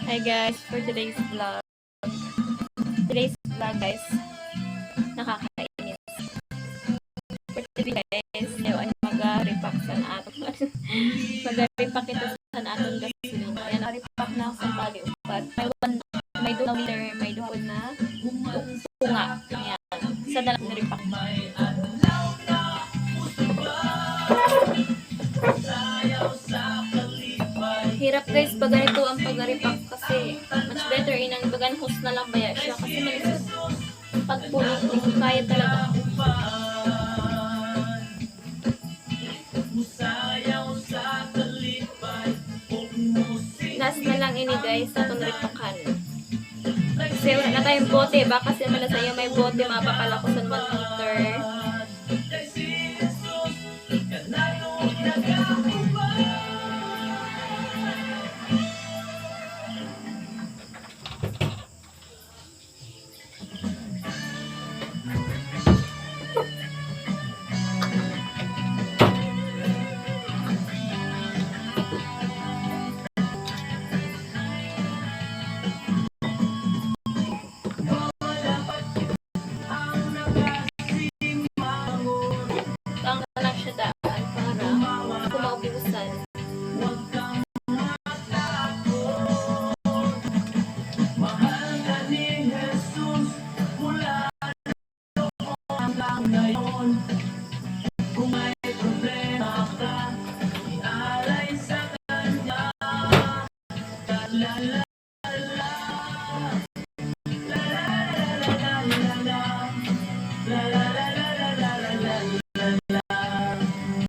Hi guys, for today's vlog. Today's vlog guys, nakakainis. For today guys, ngayon ay mag-repack sa atong mag-repack ito sa atong gasolina. Ayan, repack na sa bali upat. May 2 liter, may duhod na tunga. Ayan, sa dalang repack. Hirap guys pag ganito ang pag-repack kasi much better inang bagan host na lang baya siya kasi malisod pagpulong ko kaya talaga. Last na lang ini guys sa itong repakan kasi wala na tayong bote ba kasi malasaya may bote mapakala ko sa 1 liter. Ang lang siya daan para kumaubusan.